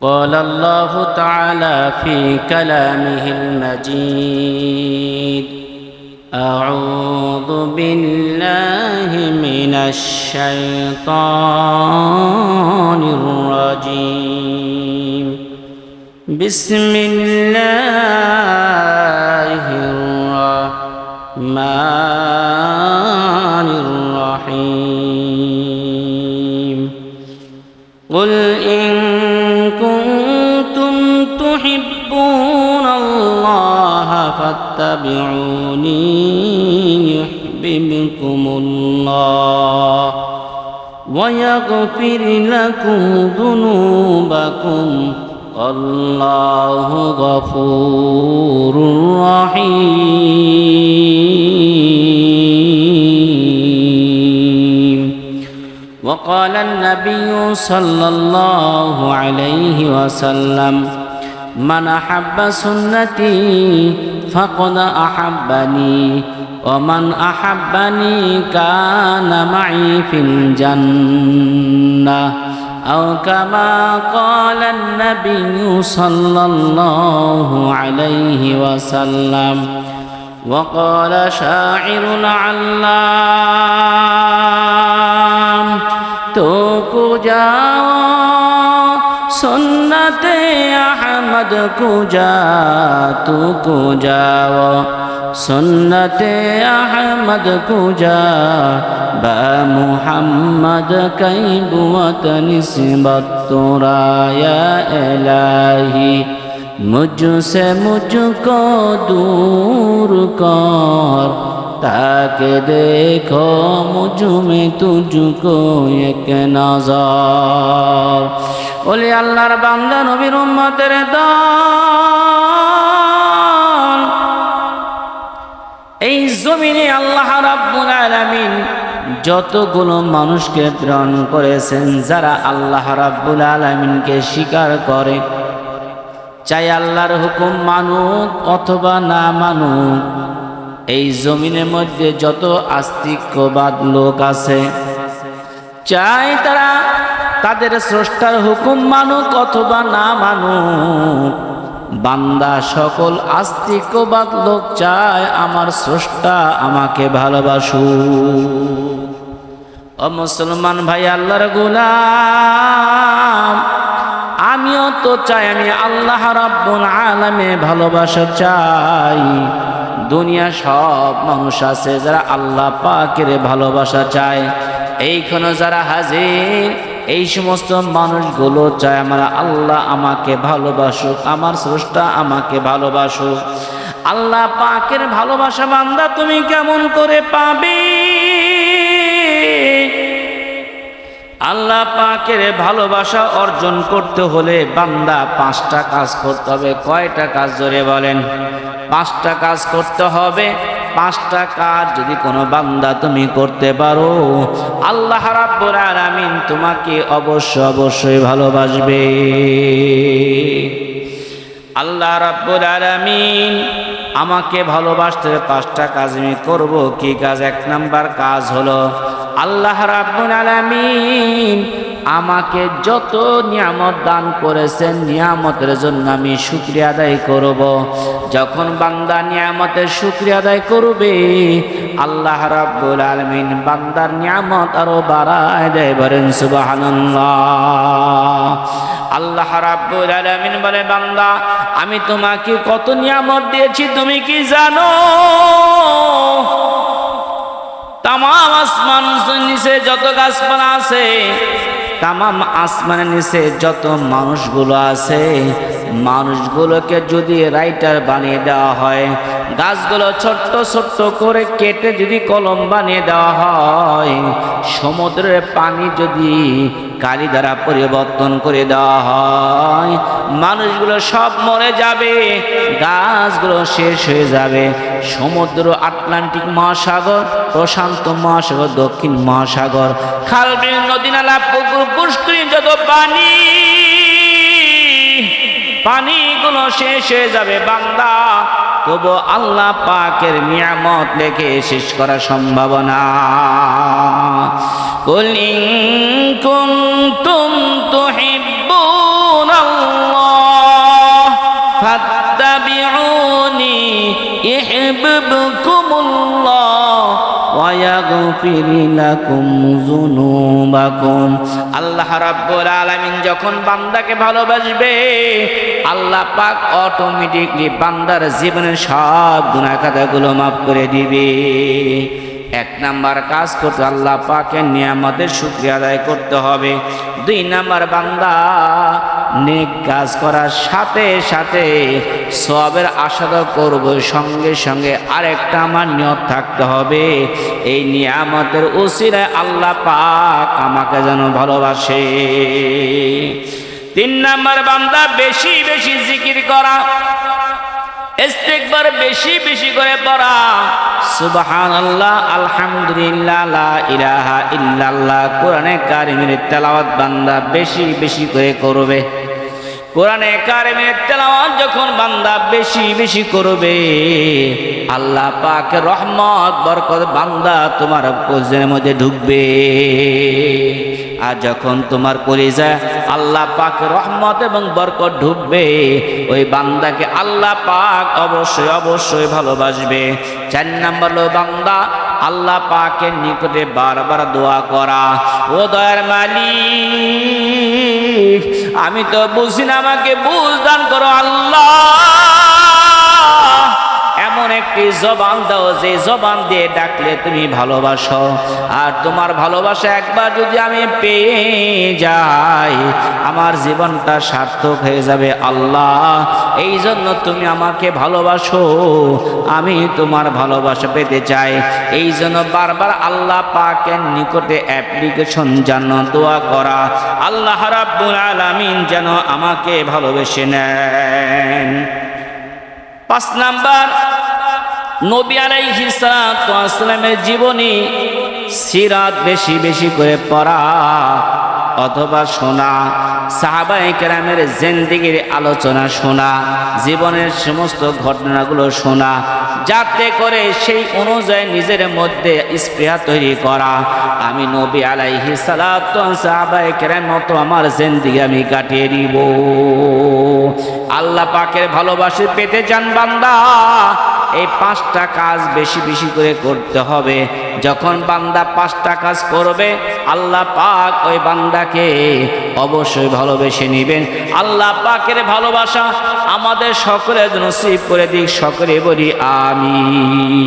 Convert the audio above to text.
قال الله تعالى في كلامه المجيد أعوذ بالله من الشيطان الرجيم بسم الله الرحمن الرحيم قل إن كنتم تحبون الله فاتبعوني يحببكم الله ويغفر لكم ذنوبكم والله غفور رحيم. وقال النبي صلى الله عليه وسلم من أحب سنتي فقد أحبني ومن أحبني كان معي في الجنة أو كما قال النبي صلى الله عليه وسلم. وقال شاعر العلام تو کو جاؤ سنت احمد کو جا تو کو جاؤ سنت احمد کو جا با محمد کی بوت نسبت ترا یا الہی مجھ سے مجھ کو دور کر তাকে দেখো মুঝ মে তুঝকো এক নজর। ওলি আল্লাহর বান্দা নবীর উম্মতের দল, এই জমিনে আল্লাহ রাব্বুল আলামিন যতগুলো মানুষকে প্রেরণ করেছেন যারা আল্লাহ রাব্বুল আলামিনকে স্বীকার করে, চাই আল্লাহর হুকুম মানুক অথবা না মানুক, এই জমিনের মধ্যে যত আস্তিক্যবাদ লোক আছে, চাই তারা তাদের স্রষ্টার হুকুম মানুক অথবা না মানুক, বান্দা সকল আস্তিক্যবাদ লোক চায় আমার স্রষ্টা আমাকে ভালোবাসুক। ও মুসলমান ভাই, আল্লাহর গোলাম, আমিও তো চাই আমি আল্লাহ রাব্বুল আলামিনের ভালোবাসা চাই। দুনিয়া সব মানুষ আছে যারা আল্লাহ পাকের ভালোবাসা চায়, এইখানে যারা হাজির এই সমস্ত মানুষগুলো চায় আমার আল্লাহ আমাকে ভালোবাসুক, আমার স্রষ্টা আমাকে ভালোবাসুক। আল্লাহ পাকের ভালোবাসা বান্দা তুমি কেমন করে পাবে? আল্লাহ পাকের ভালোবাসা অর্জন করতে হলে বান্দা 5টা কাজ করতে হবে। কয়টা কাজ জোরে বলেন? 5টা কাজ করতে হবে। 5টা কাজ যদি কোনো বান্দা তুমি করতে পারো, আল্লাহ রাব্বুল আলামিন তোমাকে অবশ্যই ভালোবাসবে। আল্লাহ রাব্বুল আলামিন আমাকে ভালোবাসতে 5টা কাজ আমি করব। কি কাজ? 1 নাম্বার কাজ হলো আল্লাহ রাব্বুল আলামিন আমাকে যত নিয়ামত দান করেছেন নিয়ামতের জন্য আমি শুকরিয়া আদায় করব। যখন বান্দা নিয়ামতের শুকরিয়া আদায় করবে, আল্লাহ রাব্বুল আলামিন বান্দার নিয়ামত আরো বাড়ায় দেয়। বলেন সুবহানাল্লাহ। আল্লাহ রাব্বুল আলামিন বলে, বান্দা আমি তোমাকে কত নিয়ামত দিয়েছি তুমি কি জানো? তামাম আসমান নিচে যত গাছপালা আছে, তামাম আসমানের নিচে যত মানুষগুলো আছে, মানুষগুলোকে যদি রাইটার বানিয়ে দেওয়া হয়, গাছগুলো ছোট্ট ছোট্ট করে কেটে যদি কলম বানিয়ে দেওয়া হয়, সমুদ্রের পানি যদি কালি দ্বারা পরিবর্তন করে দেওয়া হয়, মানুষগুলো সব মরে যাবে, গাছগুলো শেষ হয়ে যাবে। সমুদ্র, আটলান্টিক মহাসাগর, প্রশান্ত মহাসাগর, দক্ষিণ মহাসাগর, খাল বিল নদী নালা পুকুর পুষ্করিণী যত পানিগুলো শেষ হয়ে যাবে বান্দা, তবু আল্লাহ পাকের নিয়ামত লেখে শেষ করা সম্ভব না। কুল ইন কুনতুম তুহিব্বুনাল্লাহ ফাত্তাবিউনি ইউহিব্বুকুমুল্লাহ ওয়া ইয়াগফির লাকুম যুনুবাকুম। আল্লাহ রাব্বুল আলামিন যখন বান্দাকে ভালোবাসবে, আল্লাহ পাক অটোমেটিকলি বান্দার জীবনের সব গুনাহ খাতাগুলো মাফ করে দিবে। এক নাম্বার কাজ করতে আল্লাহ পাকের নিয়ামতের শুকরিয়া আদায় করতে হবে। দুই নাম্বার, বান্দা নেক কাজ করার সাথে সাথে সওয়াবের আশা তো করবো, সঙ্গে সঙ্গে আরেকটা আমার নিয়ত থাকতে হবে, এই নিয়ামতের উসিলায় আল্লাহ পাক আমাকে যেন ভালোবাসে। তিন নাম্বার, বান্দা বেশি বেশি জিকির করা, ইস্তিগফার বেশি বেশি করে পড়া, সুবহানাল্লাহ, আলহামদুলিল্লাহ, লা ইলাহা ইল্লাল্লাহ। কোরআনে কারিমের তেলাওয়াত বান্দা বেশি বেশি করে করবে। কোরআনে কারিমের তেলাওয়াত যখন বান্দা বেশি বেশি করবে, আল্লাহ পাকের রহমত বরকত বান্দা তোমার কলিজার মধ্যে ঢুকবে। আর যখন তোমার কলিজায় আল্লাহ পাক রহমত এবং বরকত ঢুকবে, ওই বান্দাকে আল্লাহ পাক অবশ্যই অবশ্যই ভালোবাসবে। 4 নাম্বার হলো বান্দা আল্লাহ পাকের নিকটে বারবার দোয়া করা, ও দয়ার মালিক, আমি তো বুঝি না, আমাকে বুঝ দান করো আল্লাহ। এমন একটি জবান দাও যে জবান দিয়ে ডাকলে তুমি ভালোবাসো, আর তোমার ভালোবাসা একবার যদি আমি পেয়ে যাই, আমার জীবনটা সার্থক হয়ে যাবে আল্লাহ। এই জন্য তুমি আমাকে ভালোবাসো, আমি তোমার ভালোবাসা পেতে চাই। এই জন্য বারবার আল্লাহ পাকের নিকটে অ্যাপ্লিকেশন যেন দোয়া করা, আল্লাহ রাব্বুল আলামিন যেন আমাকে ভালোবেসে নেন। 5 নাম্বার, নবী আলাইহিস সালাতু ওয়াস সালামের জীবনী সিরাত বেশি বেশি করে পড়া অথবা শোনা, সাহাবায়ে কেরামের জিন্দেগির আলোচনা শোনা, জীবনের সমস্ত ঘটনাগুলো শোনা, যাতে করে সেই অনুযায়ী নিজের মধ্যে স্পৃহা তৈরি করা, আমি নবী আলাইহিস সালাতু ওয়াস সাহাবায়ে কেরাম মতো আমার জিন্দেগি আমি কাটিয়ে দিব। আল্লাহ পাকের ভালোবাসা পেতে চান বান্দা, এই 5টা কাজ বেশি বেশি করে করতে হবে। যখন বান্দা 5টা কাজ করবে, আল্লাহ পাক ওই বান্দাকে অবশ্যই ভালোবেসে নেবেন। আল্লাহ পাকের ভালোবাসা আমাদের সকলের নসিব করে দিক, সকলে বলি আমিন।